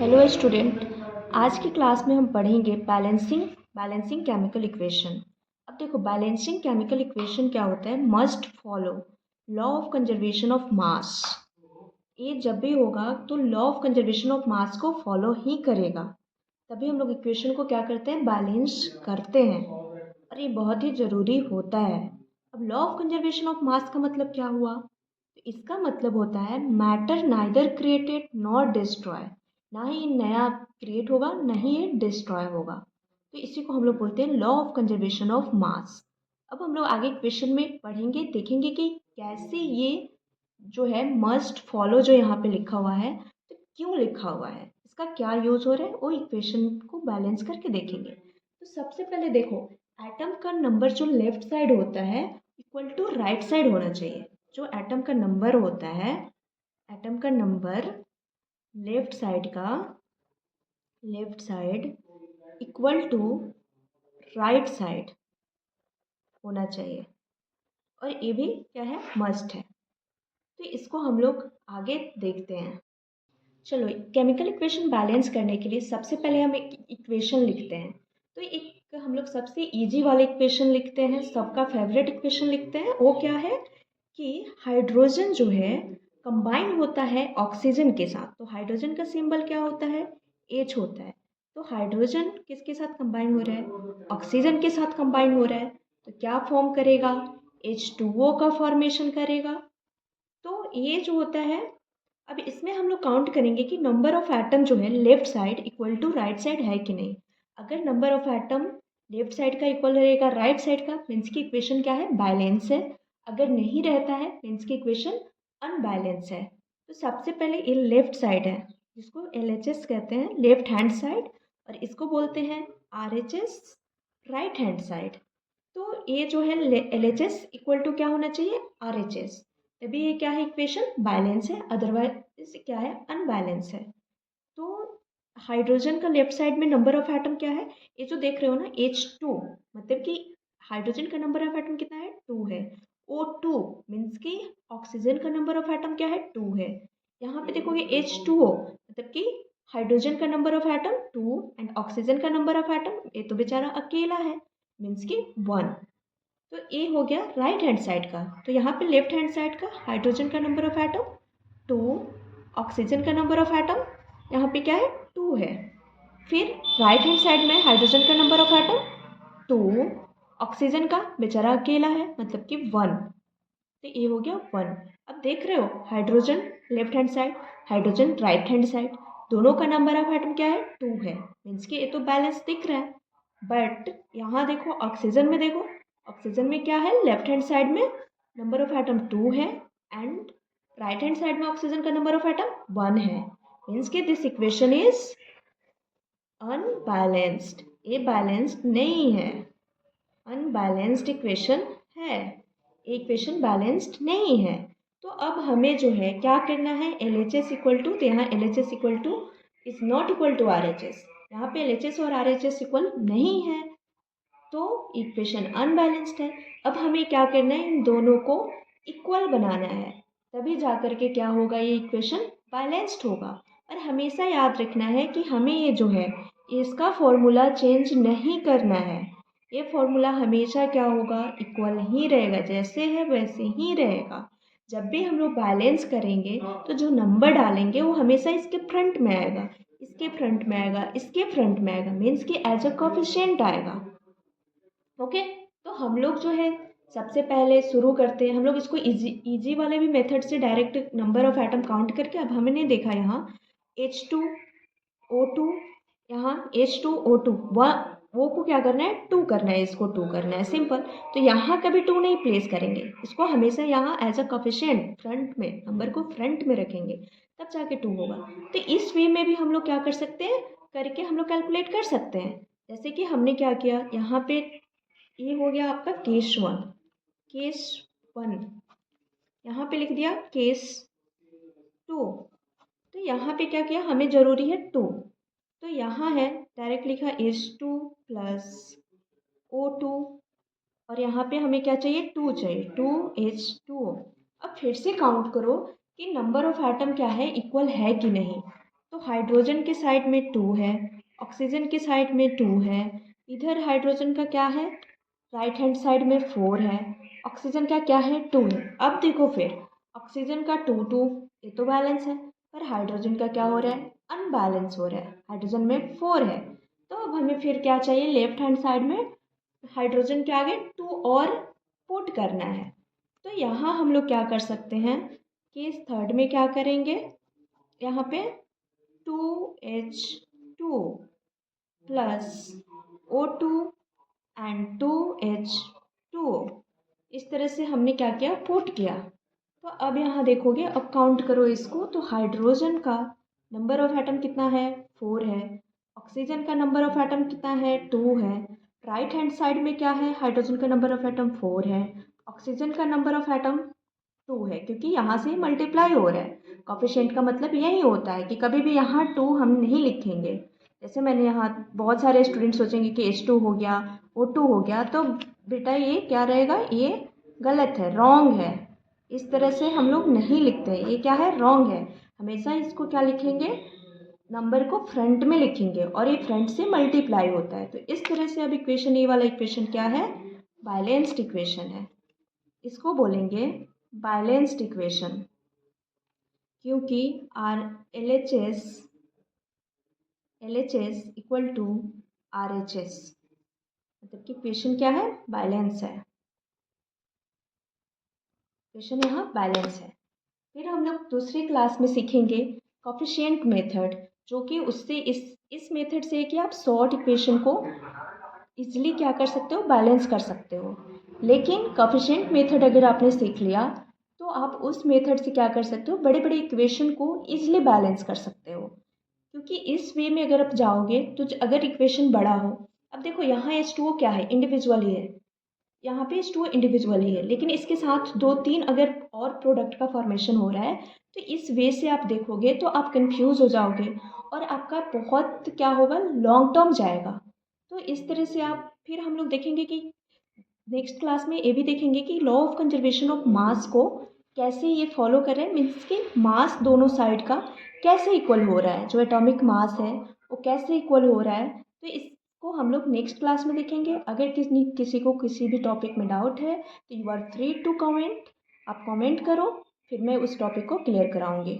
Hello student. आज की class में हम पढ़ेंगे बैलेंसिंग केमिकल इक्वेशन। अब देखो, बैलेंसिंग केमिकल इक्वेशन क्या होता है। Must follow law of conservation of mass. ये जब भी होगा तो law of conservation of mass को फॉलो ही करेगा, तभी हम लोग इक्वेशन को क्या करते हैं, बैलेंस करते हैं। और ये बहुत ही ज़रूरी होता है। अब law of conservation of mass का मतलब क्या हुआ, तो इसका मतलब होता है matter neither created nor destroy. ना ही नया क्रिएट होगा, ना ही ये डिस्ट्रॉय होगा। तो इसी को हम लोग बोलते हैं law of conservation of mass. अब हम लोग आगे क्वेश्चन में पढ़ेंगे, देखेंगे कि कैसे ये जो है मस्ट फॉलो जो यहाँ पे लिखा हुआ है, तो क्यों लिखा हुआ है, इसका क्या यूज़ हो रहा है, वो इक्वेशन को बैलेंस करके देखेंगे। तो सबसे पहले देखो, एटम का नंबर जो लेफ्ट साइड होता है इक्वल टू राइट साइड होना चाहिए। जो एटम का नंबर होता है, एटम का number left side equal to right side होना चाहिए। और ये भी क्या है, मस्ट है। तो इसको हम लोग आगे देखते हैं। चलो, केमिकल इक्वेशन बैलेंस करने के लिए सबसे पहले हम एक इक्वेशन लिखते हैं। तो एक हम लोग सबसे इजी वाले इक्वेशन लिखते हैं, सबका फेवरेट इक्वेशन लिखते हैं। वो क्या है कि हाइड्रोजन जो है कंबाइन होता है ऑक्सीजन के साथ। तो हाइड्रोजन का सिंबल क्या होता है, H होता है। तो हाइड्रोजन किसके साथ कंबाइन हो रहा है, ऑक्सीजन के साथ कंबाइन हो रहा है। तो क्या फॉर्म करेगा, H2O का फॉर्मेशन करेगा। तो ये जो होता है, अब इसमें हम लोग काउंट करेंगे कि नंबर ऑफ एटम जो है left side equal to right side है कि नहीं। अगर number of atom left side का इक्वल रहेगा राइट साइड का, मीन्स की इक्वेशन क्या है, बैलेंस है। अगर नहीं रहता है मीन्स की इक्वेशन अनबैलेंस है। तो सबसे पहले ये लेफ्ट साइड है, जिसको LHS कहते हैं, लेफ्ट हैंड साइड, और इसको बोलते हैं RHS, राइट हैंड साइड। तो ये जो है LHS इक्वल टू क्या होना चाहिए, RHS, तभी ये क्या है, इक्वेशन बैलेंस है। अदरवाइज क्या है, अनबैलेंस है। तो हाइड्रोजन का लेफ्ट साइड में नंबर ऑफ एटम क्या है, ये जो देख रहे हो ना, H2, मतलब कि हाइड्रोजन का नंबर ऑफ एटम कितना है, 2 है। O2 मीन्स कि ऑक्सीजन का नंबर ऑफ एटम क्या है, 2 है। यहाँ पे देखोगे H2O, मतलब कि हाइड्रोजन का number of atom 2 and oxygen का नंबर ऑफ एटम, ये तो बेचारा अकेला है, मीन्स कि 1। तो ये हो गया राइट हैंड साइड का। तो यहाँ पे लेफ्ट हैंड साइड का हाइड्रोजन का नंबर ऑफ एटम 2, ऑक्सीजन का नंबर ऑफ एटम यहाँ पे क्या है, 2 है। फिर राइट हैंड साइड में हाइड्रोजन का नंबर ऑफ एटम 2, ऑक्सीजन का बेचारा अकेला है, मतलब कि 1। तो ये हो गया 1। अब देख रहे हो, hydrogen left hand side, hydrogen right hand side, दोनों का नंबर ऑफ एटम क्या है, 2 है, मीन्स कि ये तो बैलेंस दिख रहा है। बट यहाँ देखो, ऑक्सीजन में देखो, ऑक्सीजन में क्या है, लेफ्ट हैंड साइड में नंबर ऑफ एटम 2 है एंड राइट हैंड साइड में ऑक्सीजन का नंबर ऑफ एटम 1 है, मीन्स कि दिस इक्वेशन इज अनबैलेंस्ड। ये बैलेंस्ड नहीं है, अनबैलेंस्ड इक्वेशन है, इक्वेशन बैलेंस्ड नहीं है। तो अब हमें जो है क्या करना है, LHS इक्वल टू, तो यहाँ LHS equal to is not equal to RHS, यहाँ पे LHS और RHS इक्वल नहीं है, तो इक्वेशन अनबैलेंस्ड है। अब हमें क्या करना है, इन दोनों को इक्वल बनाना है, तभी जा कर के क्या होगा, ये इक्वेशन बैलेंस्ड होगा। और हमेशा याद रखना है कि हमें ये जो है इसका फॉर्मूला चेंज नहीं करना है। ये फॉर्मूला हमेशा क्या होगा, इक्वल ही रहेगा, जैसे है वैसे ही रहेगा। जब भी हम लोग बैलेंस करेंगे तो जो नंबर डालेंगे वो हमेशा इसके फ्रंट में आएगा, इसके फ्रंट में आएगा, इसके फ्रंट में आएगा, मीन्स कि एज अ कोफिशिएंट आएगा। ओके। तो हम लोग जो है सबसे पहले शुरू करते हैं, हम लोग इसको इजी वाले भी मेथड से direct number of atom count करके। अब हमने देखा यहाँ H2O2, यहाँ H2O2, वो को क्या करना है, 2 करना है, इसको 2 करना है, सिंपल। तो यहाँ कभी 2 नहीं प्लेस करेंगे, इसको हमेशा यहाँ एज अ कोफिशिएंट फ्रंट में, नंबर को फ्रंट में रखेंगे, तब जाके 2 होगा। तो इस वे में भी हम लोग क्या कर सकते हैं, करके हम लोग कैलकुलेट कर सकते हैं। जैसे कि हमने क्या किया, यहाँ पे ये हो गया आपका केस 1, यहाँ पे लिख दिया केस 2। तो यहाँ पे क्या किया, हमें ज़रूरी है 2, तो यहाँ है डायरेक्ट लिखा H2 प्लस O2, और यहाँ पे हमें क्या चाहिए, 2 चाहिए, 2H2O। अब फिर से काउंट करो कि नंबर ऑफ एटम क्या है, इक्वल है कि नहीं। तो हाइड्रोजन के साइड में 2 है, ऑक्सीजन के साइड में 2 है, इधर हाइड्रोजन का क्या है, राइट हैंड साइड में 4 है, ऑक्सीजन का क्या है, 2 है। अब देखो फिर ऑक्सीजन का 2 2 ये तो बैलेंस है, पर हाइड्रोजन का क्या हो रहा है, अनबैलेंस हो रहा है, हाइड्रोजन में 4 है। तो अब हमें फिर क्या चाहिए, लेफ्ट हैंड साइड में हाइड्रोजन के आगे 2 और पुट करना है। तो यहाँ हम लोग क्या कर सकते हैं कि इस थर्ड में क्या करेंगे, यहाँ पे 2H2 plus O2 and 2H2 इस तरह से हमने क्या किया, पुट किया। तो अब यहाँ देखोगे, अब काउंट करो इसको, तो हाइड्रोजन का नंबर ऑफ एटम कितना है, 4 है, ऑक्सीजन का नंबर ऑफ एटम कितना है, 2 है, राइट हैंड साइड में क्या है, हाइड्रोजन का नंबर ऑफ एटम 4 है, ऑक्सीजन का नंबर ऑफ एटम 2 है, क्योंकि यहाँ से मल्टीप्लाई हो रहा है। कॉफिशिएंट का मतलब यही होता है कि कभी भी यहाँ 2 हम नहीं लिखेंगे। जैसे मैंने यहाँ बहुत सारे स्टूडेंट सोचेंगे कि H2 हो गया, O2 हो गया, तो बेटा ये क्या रहेगा, ये गलत है, रॉन्ग है। इस तरह से हम लोग नहीं लिखते, ये क्या है, रॉन्ग है। हमेशा इसको क्या लिखेंगे, नंबर को फ्रंट में लिखेंगे और ये फ्रंट से मल्टीप्लाई होता है। तो इस तरह से अब इक्वेशन, ये वाला इक्वेशन क्या है, बैलेंस्ड इक्वेशन है, इसको बोलेंगे बैलेंस्ड इक्वेशन, क्योंकि R L H S equal to RHS, मतलब कि इक्वेशन क्या है, बैलेंस है, इक्वेशन यहाँ बैलेंस है। फिर हम लोग दूसरी क्लास में सीखेंगे कॉफिशिएंट मेथड, जो कि उससे इस मेथड से कि आप शॉर्ट इक्वेशन को इजीली क्या कर सकते हो, बैलेंस कर सकते हो। लेकिन कॉफिशिएंट मेथड अगर आपने सीख लिया तो आप उस मेथड से क्या कर सकते हो, बड़े बड़े इक्वेशन को इजीली बैलेंस कर सकते हो। क्योंकि इस वे में अगर आप जाओगे तो अगर इक्वेशन बड़ा हो, अब देखो यहाँ H2O क्या है, इंडिविजुअल ही है, यहाँ पे H2O इंडिविजुअल ही है, लेकिन इसके साथ 2 3 अगर और प्रोडक्ट का फॉर्मेशन हो रहा है, तो इस वे से आप देखोगे तो आप कंफ्यूज हो जाओगे और आपका बहुत क्या होगा, लॉन्ग टर्म जाएगा। तो इस तरह से आप, फिर हम लोग देखेंगे कि नेक्स्ट क्लास में ये भी देखेंगे कि law of conservation of mass को कैसे ये फॉलो कर रहे हैं, मीन्स कि मास दोनों साइड का कैसे इक्वल हो रहा है, जो एटॉमिक मास है वो कैसे इक्वल हो रहा है। तो इसको हम लोग नेक्स्ट क्लास में देखेंगे। अगर किसी को किसी भी टॉपिक में डाउट है तो you are free to comment, आप कमेंट करो, फिर मैं उस टॉपिक को क्लियर कराऊंगी।